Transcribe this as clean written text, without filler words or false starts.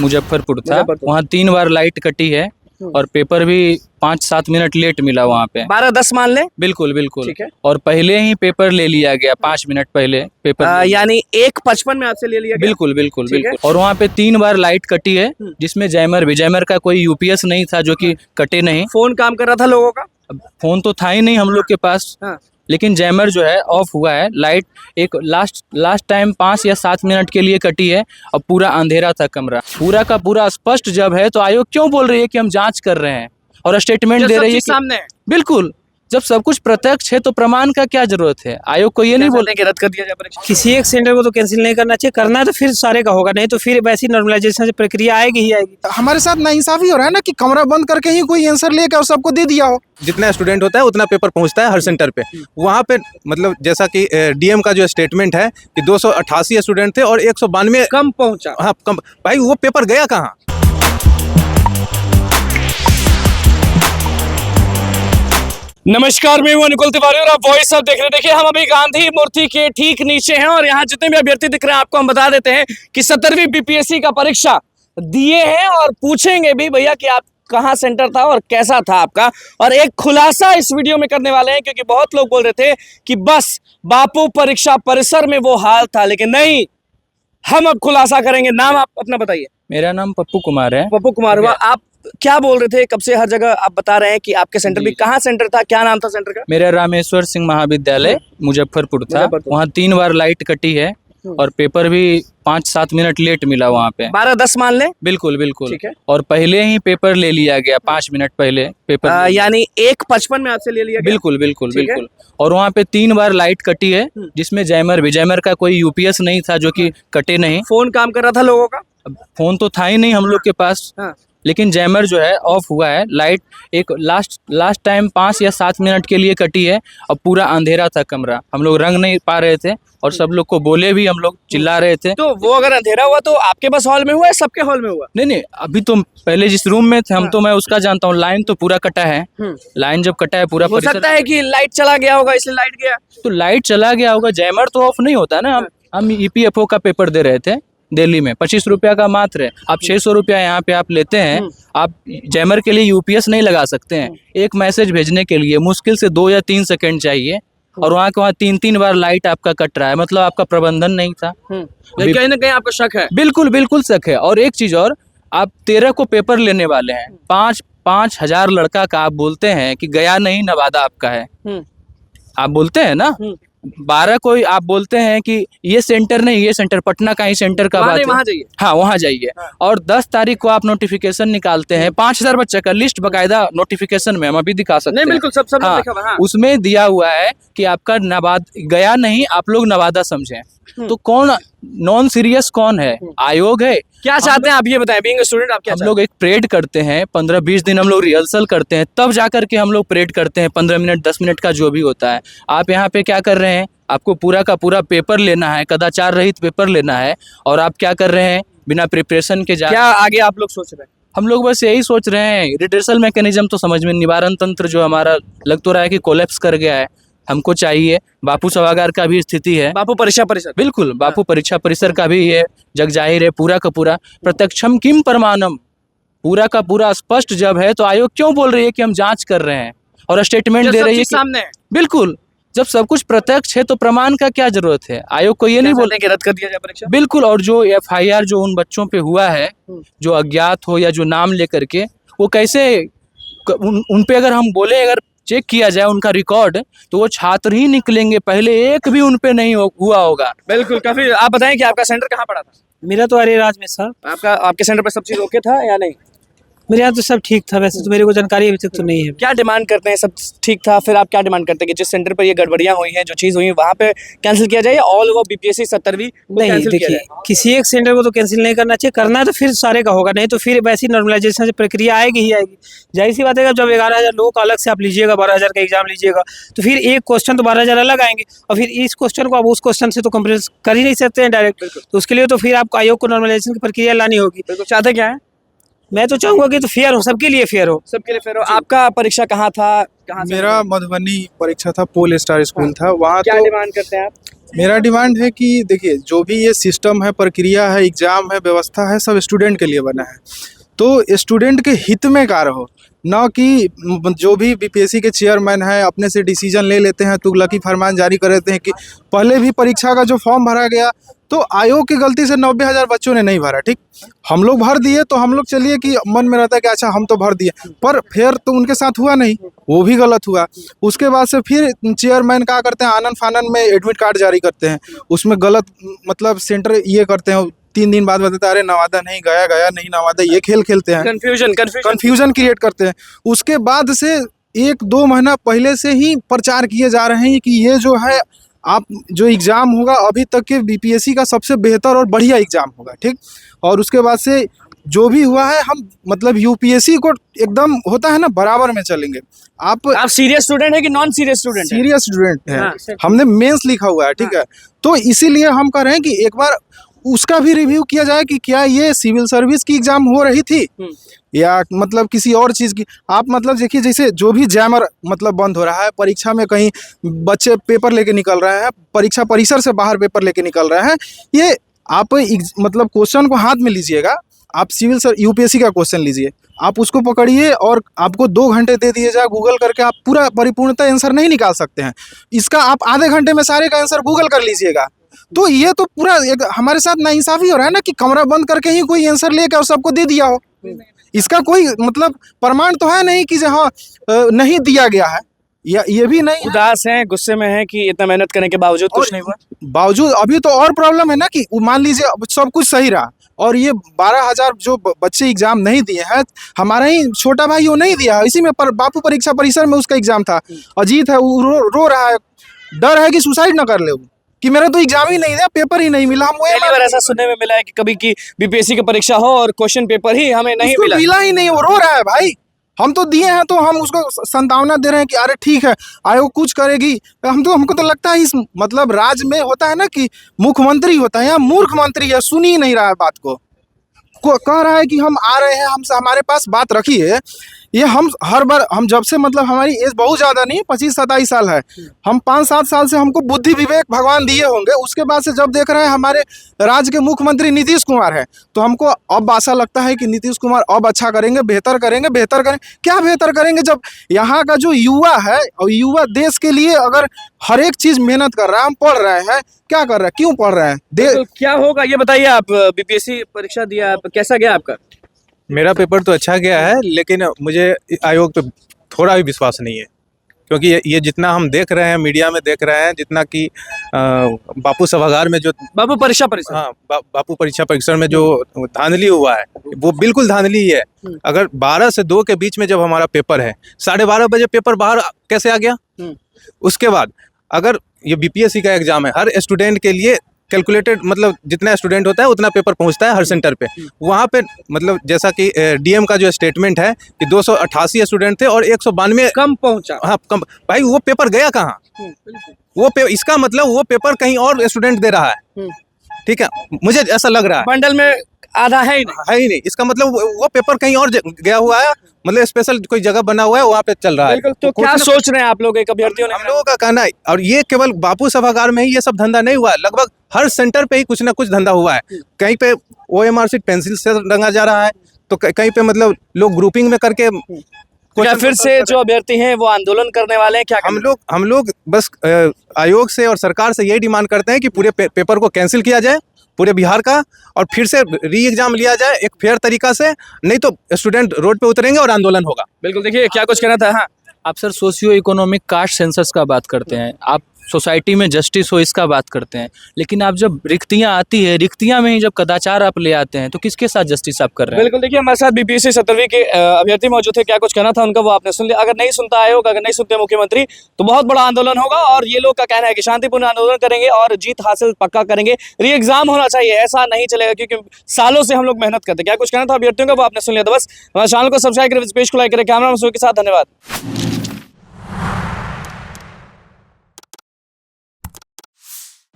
मुजफ्फरपुर था। वहाँ 3 बार लाइट कटी है और पेपर भी 5-7 मिनट लेट मिला वहाँ पे। 12-10 मान ले। बिल्कुल बिल्कुल। ठीक है। और पहले ही पेपर ले लिया गया, 5 मिनट पहले पेपर यानी 1:55 में आपसे ले लिया गया। बिल्कुल बिल्कुल ठीक है। बिल्कुल। और वहाँ पे 3 बार लाइट कटी है, जिसमें जैमर का कोई यूपीएस नहीं था जो कि कटे नहीं। फोन काम कर रहा था लोगों का? अब फोन तो था ही नहीं हम लोग के पास, लेकिन जैमर जो है ऑफ हुआ है। लाइट एक लास्ट टाइम 5 या 7 मिनट के लिए कटी है और पूरा अंधेरा था कमरा। पूरा का पूरा स्पष्ट जब है तो आयोग क्यों बोल रही है कि हम जांच कर रहे हैं और स्टेटमेंट दे रही है कि सामने है। बिल्कुल, जब सब कुछ प्रत्यक्ष है तो प्रमाण का क्या जरूरत है? आयोग को ये नहीं बोलते कि रद्द कर दिया जाए परीक्षा। किसी एक सेंटर को तो कैंसिल नहीं करना चाहिए, करना है तो फिर सारे का होगा, नहीं तो फिर वैसी नॉर्मलाइजेशन से प्रक्रिया आएगी ही आएगी। हमारे साथ नाइंसाफी हो रहा है ना कि कमरा बंद करके ही कोई आंसर लेके और सबको दे दिया हो। जितना स्टूडेंट होता है उतना पेपर पहुंचता है हर सेंटर पे। वहाँ पे मतलब जैसा कि डीएम का जो स्टेटमेंट है कि 288 स्टूडेंट थे और 192 कम पहुंचा। हाँ कम। भाई वो पेपर गया कहाँ? नमस्कार, मैं हूं अनुकुल तिवारी और आप वॉइस ऑफ देख रहे हैं। देखिए, हम अभी गांधी मूर्ति के ठीक नीचे हैं और यहाँ जितने भी अभ्यर्थी दिख रहे हैं आपको हम बता देते हैं कि 17वीं बीपीएससी का परीक्षा दिए हैं और पूछेंगे भी भैया कि आप कहाँ सेंटर था और कैसा था आपका। और एक खुलासा इस वीडियो में करने वाले हैं क्योंकि बहुत लोग बोल रहे थे कि बस बापू परीक्षा परिसर में वो हाल था, लेकिन नहीं, हम अब खुलासा करेंगे। नाम आप अपना बताइए। मेरा नाम पप्पू कुमार है। पप्पू कुमार हुआ। आप क्या बोल रहे थे? कब से हर जगह आप बता रहे हैं कि आपके सेंटर भी, कहाँ सेंटर था, क्या नाम था सेंटर का? मेरा रामेश्वर सिंह महाविद्यालय मुजफ्फरपुर था। वहाँ 3 बार लाइट कटी है और पेपर भी 5-7 मिनट लेट मिला वहाँ पे। 12-10 मान ले। बिल्कुल बिल्कुल। ठीक है। और पहले ही पेपर ले लिया गया, 5 मिनट पहले पेपर यानी 1:55 में आपसे ले लिया गया। बिल्कुल बिल्कुल बिल्कुल। और वहाँ पे 3 बार लाइट कटी है, जिसमें जैमर का कोई यूपीएस नहीं था जो कि कटे नहीं। फोन काम कर रहा था लोगों का? अब फोन तो था ही नहीं हम लोग के पास, लेकिन जैमर जो है ऑफ हुआ है। लाइट एक लास्ट टाइम 5 या 7 मिनट के लिए कटी है और पूरा अंधेरा था कमरा। हम लोग रंग नहीं पा रहे थे और सब लोग को बोले भी, हम लोग चिल्ला रहे थे। तो वो अगर अंधेरा हुआ तो आपके बस हॉल में हुआ है, सबके हॉल में हुआ? नहीं, अभी तो पहले जिस रूम में थे हम तो मैं उसका जानता हूँ। लाइन तो पूरा कटा है। लाइन जब कटा है पूरा हो सकता है कि लाइट चला गया होगा इसलिए लाइट गया। तो लाइट चला गया होगा, जैमर तो ऑफ नहीं होता ना। हम ईपीएफओ का पेपर दे रहे थे दिल्ली में, 25 रुपया का मात्र है। आप 600 रुपया यहाँ पे आप लेते हैं। आप जैमर के लिए यूपीएस नहीं लगा सकते हैं। एक मैसेज भेजने के लिए मुश्किल से 2 या 3 सेकंड चाहिए और वहाँ के वहाँ 3-3 बार लाइट आपका कट रहा है। मतलब आपका प्रबंधन नहीं था। कहीं ना कहीं आपको शक है? बिल्कुल बिल्कुल शक है। और एक चीज और, आप 13 को पेपर लेने वाले हैं, 5,000 लड़का का आप बोलते हैं कि गया नहीं, नवादा आपका है, आप बोलते हैं ना। 12 को आप बोलते हैं कि ये सेंटर नहीं, ये सेंटर पटना का ही सेंटर का बात है, वहाँ जाइए। हाँ वहाँ जाइए। और 10 तारीख को आप नोटिफिकेशन निकालते हैं, 5,000 बच्चे का लिस्ट बकायदा नोटिफिकेशन में हम अभी दिखा सकते हैं। बिल्कुल, सब हाँ, लिखा हुआ है। उसमें दिया हुआ है कि आपका गया नहीं, आप लोग नवादा समझें। तो कौन नॉन सीरियस कौन है? आयोग है? क्या चाहते हैं आप ये बताएं, बीइंग स्टूडेंट आप क्या हम लोग एक परेड करते हैं, 15-20 दिन हम लोग रिहर्सल करते हैं, तब जाकर के हम लोग परेड करते हैं। 15 मिनट 10 मिनट का जो भी होता है। आप यहाँ पे क्या कर रहे हैं? आपको पूरा का पूरा पेपर लेना है, कदाचार रहित पेपर लेना है, और आप क्या कर रहे हैं? बिना प्रिपरेशन के क्या आगे आप लोग सोच रहे हैं? हम लोग बस यही सोच रहे हैं। रिड्रेसल मैकेनिज्म तो समझ में, निवारण तंत्र जो हमारा लग तो रहा है कि कोलैप्स कर गया है, हमको चाहिए। बापू सभागार का भी स्थिति है, बापू परीक्षा परिसर, बिल्कुल बापू परीक्षा परिसर का भी ये जग जाहिर है। पूरा का पूरा प्रत्यक्षम किम प्रमाणम, पूरा का पूरा स्पष्ट जब है तो आयोग क्यों बोल रही है कि हम जांच कर रहे हैं और स्टेटमेंट दे रही है सामने है। बिल्कुल, जब सब कुछ प्रत्यक्ष है तो प्रमाण का क्या जरूरत है? आयोग को ये नहीं बोलते कि रद्द कर दिया जाए परीक्षा। बिल्कुल। और जो एफआईआर जो उन बच्चों पे हुआ है, जो अज्ञात हो या जो नाम लेकर के, वो कैसे उन पे अगर हम बोले, अगर चेक किया जाए उनका रिकॉर्ड, तो वो छात्र ही निकलेंगे, पहले एक भी उन पे नहीं हुआ होगा। बिल्कुल। काफी। आप बताएं कि आपका सेंटर कहाँ पड़ा था? मेरा तो अरेराज में सर। आपके सेंटर पर सब चीज ओके था या नहीं? मेरे यहाँ तो सब ठीक था, वैसे तो मेरे को जानकारी अभी तक तो नहीं है। क्या डिमांड करते हैं? सब ठीक था, फिर आप क्या डिमांड करते हैं कि जिस सेंटर पर ये गड़बड़ियां हुई हैं, जो चीज हुई है, वहाँ पे कैंसिल किया जाए, ऑल ओवर बीपीएससी 17वीं नहीं, देखिए किसी एक सेंटर को तो कैंसिल नहीं करना चाहिए, करना है तो फिर सारे का होगा, नहीं तो फिर वैसी नॉर्मलाइजेशन से प्रक्रिया आएगी ही आएगी। जाहिर सी बात है, जब 11,000 लोगों का अलग से आप लीजिएगा, 12,000 का एग्जाम लीजिएगा, तो फिर एक क्वेश्चन तो 12,000 अलग आएंगे और फिर इस क्वेश्चन को आप उस क्वेश्चन से तो कंपेयर कर ही नहीं सकते हैं डायरेक्ट। तो उसके लिए तो फिर आपको आयोग को नॉर्मलाइजेशन की प्रक्रिया लानी होगी। चाहते क्या है? मैं तो चाहूंगा कि तो फेयर हो, सबके लिए फेयर हो। सबके लिए फेयर हो। आपका परीक्षा कहाँ था? कहाँ से? मेरा मधुबनी परीक्षा था, पोल स्टार स्कूल था। वहाँ क्या तो डिमांड करते हैं आप? मेरा डिमांड है कि देखिए जो भी ये सिस्टम है, प्रक्रिया है, एग्ज़ाम है, व्यवस्था है, सब स्टूडेंट के लिए बना है। तो स्टूडेंट के हित में कार्य हो, ना कि जो भी बीपीएससी के चेयरमैन हैं अपने से डिसीजन ले लेते हैं, तुगलकी फरमान जारी कर देते हैं कि पहले भी परीक्षा का जो फॉर्म भरा गया तो आयोग की गलती से 90,000 बच्चों ने नहीं भरा, ठीक, हम लोग भर दिए तो हम लोग चलिए कि मन में रहता है कि अच्छा हम तो भर दिए, पर फिर तो उनके साथ हुआ नहीं, वो भी गलत हुआ। उसके बाद से फिर चेयरमैन क्या करते हैं, आनन फानन में एडमिट कार्ड जारी करते हैं, उसमें गलत मतलब सेंटर ये करते हैं, 3 दिन बाद बताते हैं अरे नवादा नहीं गया, गया नहीं नवादा, ये खेल खेलते हैं, कंफ्यूजन क्रिएट करते हैं। उसके बाद से 1-2 महीना पहले से ही प्रचार किए जा रहे हैं कि ये जो है आप जो एग्ज़ाम होगा अभी तक के बीपीएससी का सबसे बेहतर और बढ़िया एग्ज़ाम होगा, ठीक। और उसके बाद से जो भी हुआ है हम मतलब यूपीएससी को एकदम होता है ना बराबर में चलेंगे। आप सीरियस स्टूडेंट है कि नॉन सीरियस स्टूडेंट है? सीरियस स्टूडेंट हैं, हाँ। हमने मेंस लिखा हुआ है, ठीक है। तो इसीलिए हम कह रहे हैं कि एक बार उसका भी रिव्यू किया जाए कि क्या ये सिविल सर्विस की एग्जाम हो रही थी या मतलब किसी और चीज़ की। आप मतलब देखिए जैसे जो भी जैमर मतलब बंद हो रहा है, परीक्षा में कहीं बच्चे पेपर लेके निकल रहे हैं, परीक्षा परिसर से बाहर पेपर लेके निकल रहे हैं, ये आप मतलब क्वेश्चन को हाथ में लीजिएगा, आप यूपीएससी का क्वेश्चन लीजिए, आप उसको पकड़िए और आपको 2 घंटे दे दिए जाए गूगल करके, आप पूरा परिपूर्णतः आंसर नहीं निकाल सकते हैं। इसका आप आधे घंटे में सारे का आंसर गूगल कर लीजिएगा। तो ये तो पूरा एक हमारे साथ नाइंसाफी हो रहा है ना कि कमरा बंद करके ही कोई आंसर लेके और सबको दे दिया हो। इसका कोई मतलब प्रमाण तो है नहीं कि हाँ नहीं दिया गया है, या ये भी नहीं। उदास हैं, गुस्से में हैं कि इतना मेहनत करने के बावजूद कुछ नहीं हुआ। बावजूद अभी तो और प्रॉब्लम है ना कि मान लीजिए अब सब कुछ सही रहा और ये 12,000 जो बच्चे एग्जाम नहीं दिए हैं, हमारा ही छोटा भाई वो नहीं दिया, इसी में बापू परीक्षा परिसर में उसका एग्जाम था। अजीत है वो रो रहा है, डर है कि सुसाइड ना कर ले कि मेरा तो एग्जाम ही नहीं दिया, पेपर ही नहीं मिला। हम पहली बार ऐसा सुनने में मिला है कि कभी की बीपीएससी की परीक्षा हो और क्वेश्चन पेपर ही हमें नहीं मिला ही नहीं, वो रो रहा है भाई। हम तो दिए हैं तो हम उसको संतावना दे रहे हैं कि अरे ठीक है आयोग कुछ करेगी। हमको तो लगता है इस मतलब राज्य में होता है ना कि मुख्यमंत्री होता है, यहाँ मूर्ख मंत्री है, सुन ही नहीं रहा है बात को कह रहा है कि हम आ रहे हैं, हमसे हमारे पास बात रखिए। ये हम हर बार हम जब से मतलब हमारी एज बहुत ज़्यादा नहीं, 25-27 साल है, हम 5-7 साल से हमको बुद्धि विवेक भगवान दिए होंगे। उसके बाद से जब देख रहे हैं हमारे राज्य के मुख्यमंत्री नीतीश कुमार है तो हमको अब आशा लगता है कि नीतीश कुमार अब अच्छा करेंगे, बेहतर करेंगे। क्या बेहतर करेंगे जब यहाँ का जो युवा है और युवा देश के लिए अगर हर एक चीज़ मेहनत कर रहा है, हम पढ़ रहे हैं, क्या कर रहे हैं, क्यों पढ़ रहे हैं, तो क्या होगा ये बताइए। आप बीपीएससी परीक्षा दिया, कैसा गया आपका? मेरा पेपर तो अच्छा गया है, लेकिन मुझे आयोग पे थोड़ा भी विश्वास नहीं है, क्योंकि ये जितना हम देख रहे हैं, मीडिया में देख रहे हैं, जितना कि बापू सभागार में जो बापू परीक्षा परिसर, हाँ बापू परीक्षा परिसर में जो धांधली हुआ है वो बिल्कुल धांधली ही है। अगर 12 से 2 के बीच में जब हमारा पेपर है, 12:30 बजे पेपर बाहर कैसे आ गया? उसके बाद अगर ये बीपीएससी का एग्जाम है, हर स्टूडेंट के लिए कैलकुलेटेड मतलब जितना स्टूडेंट होता है उतना पेपर पहुंचता है हर सेंटर पे। वहाँ पे मतलब जैसा कि डीएम का जो स्टेटमेंट है कि 288 स्टूडेंट थे और 192 कम पहुंचा। हाँ कम। भाई वो पेपर गया कहाँ? इसका मतलब वो पेपर कहीं और स्टूडेंट दे रहा है, ठीक है, मुझे ऐसा लग रहा है। बंडल में आधा है ही नहीं, इसका मतलब वो पेपर कहीं और गया हुआ है, मतलब स्पेशल कोई जगह बना हुआ है वहाँ पे चल रहा है। बिल्कुल। तो क्या सोच रहे हैं आप लोग, एक अभ्यर्थियों ने? हम लोगों का कहना है, और ये केवल बापू सभागार में ही ये सब धंधा नहीं हुआ है, लगभग हर सेंटर पे ही कुछ ना कुछ धंधा हुआ है। कहीं पे OMR शीट पेंसिल से रंगा जा रहा है, तो कहीं पे मतलब लोग ग्रुपिंग में करके। क्या फिर से जो अभ्यर्थी हैं वो आंदोलन करने वाले हैं? क्या हम लोग बस आयोग से और सरकार से यही डिमांड करते हैं कि पूरे पेपर को कैंसिल किया जाए पूरे बिहार का, और फिर से री एग्जाम लिया जाए एक फेयर तरीका से, नहीं तो स्टूडेंट रोड पे उतरेंगे और आंदोलन होगा। बिल्कुल। देखिए क्या कुछ कहना था। हाँ, आप sir socio economic caste census का बात करते हैं, आप सोसाइटी में जस्टिस हो इसका बात करते हैं, लेकिन आप जब रिक्तियां आती है, रिक्तियां में ही जब कदाचार आप ले आते हैं तो किसके साथ जस्टिस आप कर रहे हैं? बिल्कुल। देखिए हमारे साथ बीपीएससी 17वीं के अभ्यर्थी मौजूद थे, क्या कुछ कहना था उनका वो आपने सुन लिया। अगर नहीं सुनता आयोग, अगर नहीं सुनते मुख्यमंत्री, तो बहुत बड़ा आंदोलन होगा और ये लोग का कहना है कि शांतिपूर्ण आंदोलन करेंगे और जीत हासिल पक्का करेंगे। री एग्जाम होना चाहिए, ऐसा नहीं चलेगा क्योंकि सालों से हम लोग मेहनत करते हैं। क्या कुछ कहना था अभ्यर्थियों का वो आपने सुन लिया। तो बस हमारे चैनल को सब्सक्राइब करें, पेज को लाइक करें। कैमरा मैन के साथ धन्यवाद।